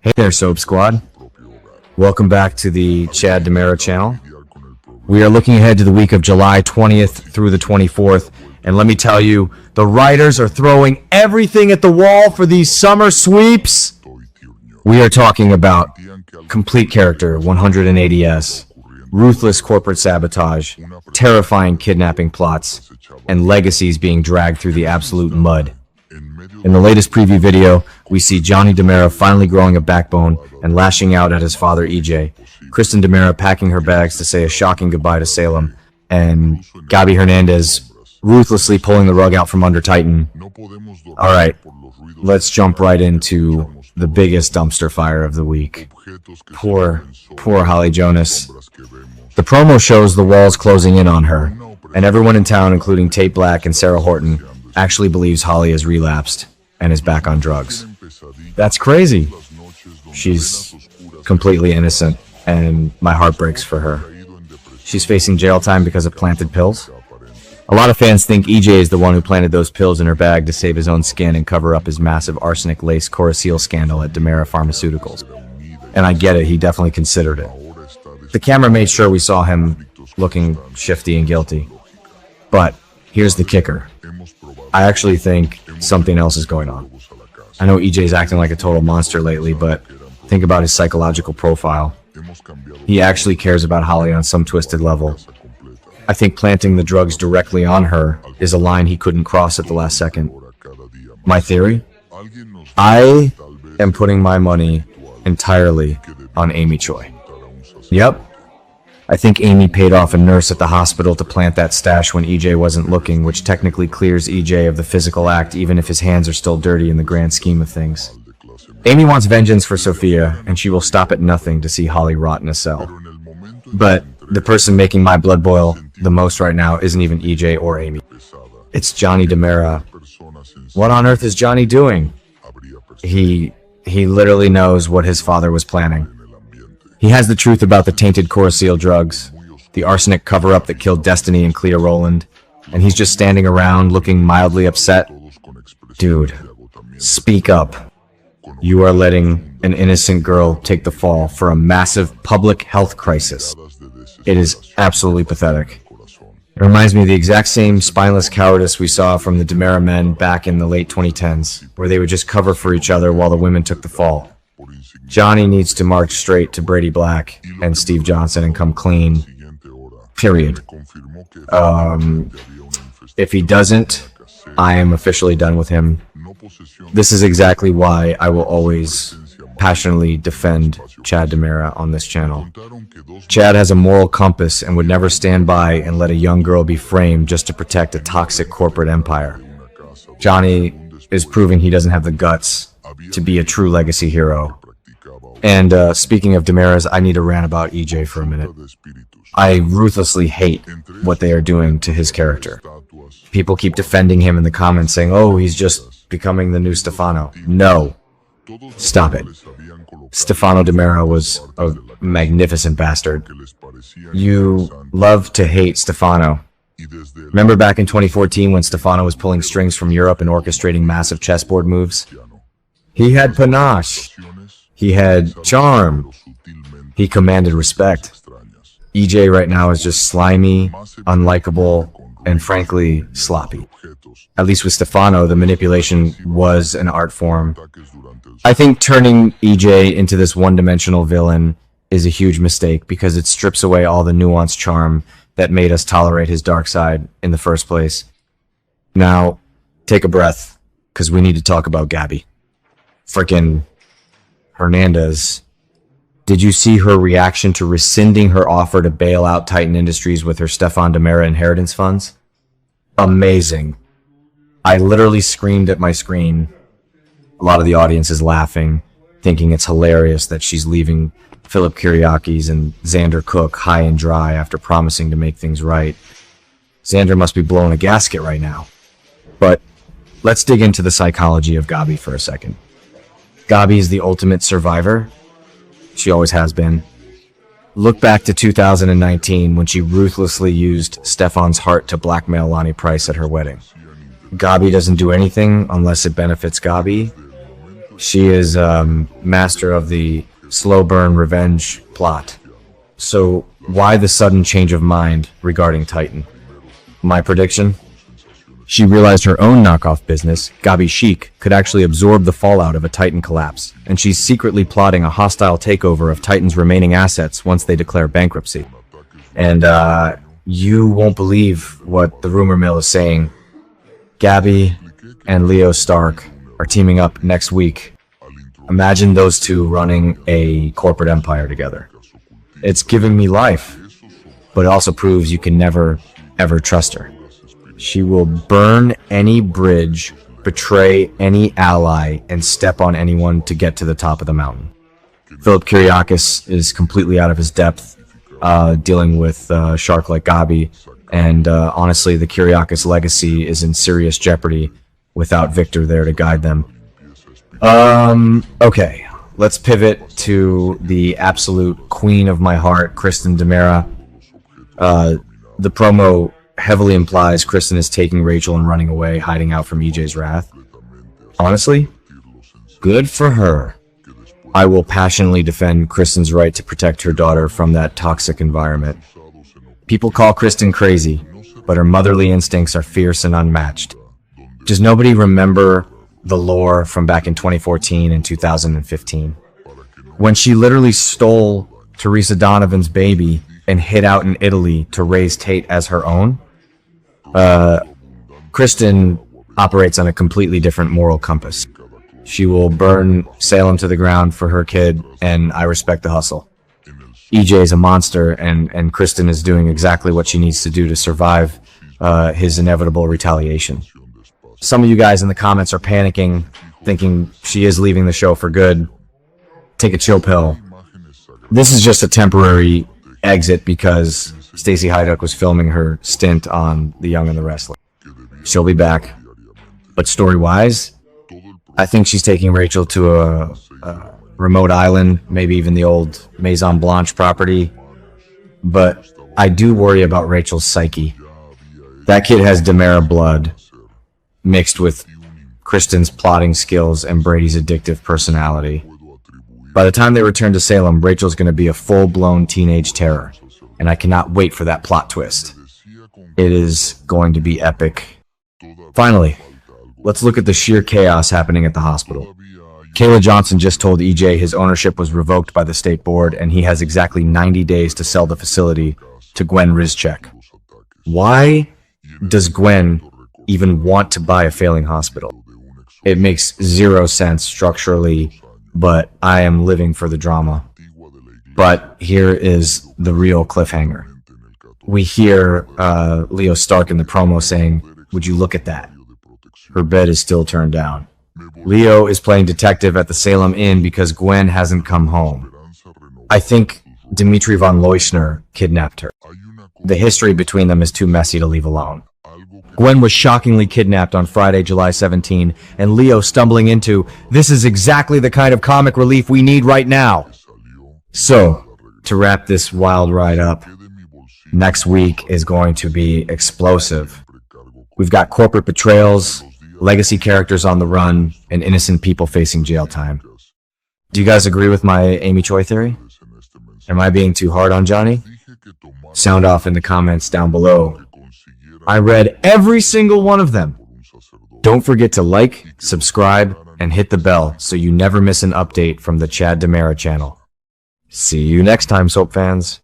Hey there, Soap Squad. Welcome back to the Chad DiMera channel. We are looking ahead to the week of July 20th through the 24th, and let me tell you, the writers are throwing everything at the wall for these summer sweeps. We are talking about complete character 180S, ruthless corporate sabotage, terrifying kidnapping plots, and legacies being dragged through the absolute mud. In the latest preview video, we see Johnny DiMera finally growing a backbone and lashing out at his father EJ, Kristen DiMera packing her bags to say a shocking goodbye to Salem, and Gabi Hernandez ruthlessly pulling the rug out from under Titan. Alright, let's jump right into the biggest dumpster fire of the week. Poor Holly Jonas. The promo shows the walls closing in on her, and everyone in town, including Tate Black and Sarah Horton, actually believes Holly has relapsed and is back on drugs. That's crazy. She's completely innocent, and my heart breaks for her. She's facing jail time because of planted pills. A lot of fans think EJ is the one who planted those pills in her bag to save his own skin and cover up his massive arsenic-laced Coraceal scandal at DiMera Pharmaceuticals. And I get it, he definitely considered it. The camera made sure we saw him looking shifty and guilty. But here's the kicker. I actually think something else is going on. I know EJ's acting like a total monster lately, but think about his psychological profile. He actually cares about Holly on some twisted level. I think planting the drugs directly on her is a line he couldn't cross at the last second. My theory? I am putting my money entirely on Amy Choi. Yep. I think Amy paid off a nurse at the hospital to plant that stash when EJ wasn't looking, which technically clears EJ of the physical act even if his hands are still dirty in the grand scheme of things. Amy wants vengeance for Sophia, and she will stop at nothing to see Holly rot in a cell. But the person making my blood boil the most right now isn't even EJ or Amy. It's Johnny DiMera. What on earth is Johnny doing? He literally knows what his father was planning. He has the truth about the tainted Coraceal drugs, the arsenic cover-up that killed Destiny and Clea Rowland, and he's just standing around looking mildly upset. Dude, speak up. You are letting an innocent girl take the fall for a massive public health crisis. It is absolutely pathetic. It reminds me of the exact same spineless cowardice we saw from the DiMera men back in the late 2010s, where they would just cover for each other while the women took the fall. Johnny needs to march straight to Brady Black and Steve Johnson and come clean. Period. If he doesn't, I am officially done with him. This is exactly why I will always passionately defend Chad DiMera on this channel. Chad has a moral compass and would never stand by and let a young girl be framed just to protect a toxic corporate empire. Johnny is proving he doesn't have the guts to be a true legacy hero. And speaking of DiMera's, I need to rant about EJ for a minute. I ruthlessly hate what they are doing to his character. People keep defending him in the comments saying, oh, he's just becoming the new Stefano. No. Stop it. Stefano DiMera was a magnificent bastard. You love to hate Stefano. Remember back in 2014 when Stefano was pulling strings from Europe and orchestrating massive chessboard moves? He had panache. He had charm. He commanded respect. EJ right now is just slimy, unlikable, and frankly, sloppy. At least with Stefano, the manipulation was an art form. I think turning EJ into this one-dimensional villain is a huge mistake because it strips away all the nuanced charm that made us tolerate his dark side in the first place. Now, take a breath, because we need to talk about Gabi. Frickin' Hernandez. Did you see her reaction to rescinding her offer to bail out Titan Industries with her Stefan DiMera inheritance funds? Amazing. I literally screamed at my screen. A lot of the audience is laughing, thinking it's hilarious that she's leaving Philip Kiriakis and Xander Cook high and dry after promising to make things right. Xander must be blowing a gasket right now. But let's dig into the psychology of Gabi for a second. Gabi is the ultimate survivor. She always has been. Look back to 2019 when she ruthlessly used Stefan's heart to blackmail Lonnie Price at her wedding. Gabi doesn't do anything unless it benefits Gabi. She is master of the slow burn revenge plot. So why the sudden change of mind regarding Titan? My prediction? She realized her own knockoff business, Gabi Chic, could actually absorb the fallout of a Titan collapse, and she's secretly plotting a hostile takeover of Titan's remaining assets once they declare bankruptcy. And you won't believe what the rumor mill is saying. Gabi and Leo Stark are teaming up next week. Imagine those two running a corporate empire together. It's giving me life, but it also proves you can never, ever trust her. She will burn any bridge, betray any ally, and step on anyone to get to the top of the mountain. Philip Kyriakis is completely out of his depth, dealing with a shark like Gabi, and honestly, the Kyriakis legacy is in serious jeopardy without Victor there to guide them. Okay, let's pivot to the absolute queen of my heart, Kristen DiMera. The promo heavily implies Kristen is taking Rachel and running away, hiding out from EJ's wrath. Honestly, good for her. I will passionately defend Kristen's right to protect her daughter from that toxic environment. People call Kristen crazy, but her motherly instincts are fierce and unmatched. Does nobody remember the lore from back in 2014 and 2015? When she literally stole Teresa Donovan's baby and hid out in Italy to raise Tate as her own? Kristen operates on a completely different moral compass. She will burn Salem to the ground for her kid, and I respect the hustle. EJ is a monster, and Kristen is doing exactly what she needs to do to survive his inevitable retaliation. Some of you guys in the comments are panicking, thinking she is leaving the show for good. Take a chill pill. This is just a temporary exit because Stacey Hyduck was filming her stint on The Young and the Restless. She'll be back. But story-wise, I think she's taking Rachel to a remote island, maybe even the old Maison Blanche property. But I do worry about Rachel's psyche. That kid has DiMera blood, mixed with Kristen's plotting skills and Brady's addictive personality. By the time they return to Salem, Rachel's going to be a full-blown teenage terror, and I cannot wait for that plot twist. It is going to be epic. Finally, let's look at the sheer chaos happening at the hospital. Kayla Johnson just told EJ his ownership was revoked by the state board, and he has exactly 90 days to sell the facility to Gwen Rizchek. Why does Gwen even want to buy a failing hospital? It makes zero sense structurally, but I am living for the drama. But here is the real cliffhanger. We hear Leo Stark in the promo saying, "Would you look at that? Her bed is still turned down." Leo is playing detective at the Salem Inn because Gwen hasn't come home. I think Dmitry von Leuschner kidnapped her. The history between them is too messy to leave alone. Gwen was shockingly kidnapped on Friday, July 17, and Leo stumbling into, "This is exactly the kind of comic relief we need right now." So, to wrap this wild ride up, next week is going to be explosive. We've got corporate betrayals, legacy characters on the run, and innocent people facing jail time. Do you guys agree with my Amy Choi theory? Am I being too hard on Johnny? Sound off in the comments down below. I read every single one of them. Don't forget to like, subscribe, and hit the bell so you never miss an update from the Chad DiMera channel. See you next time, soap fans.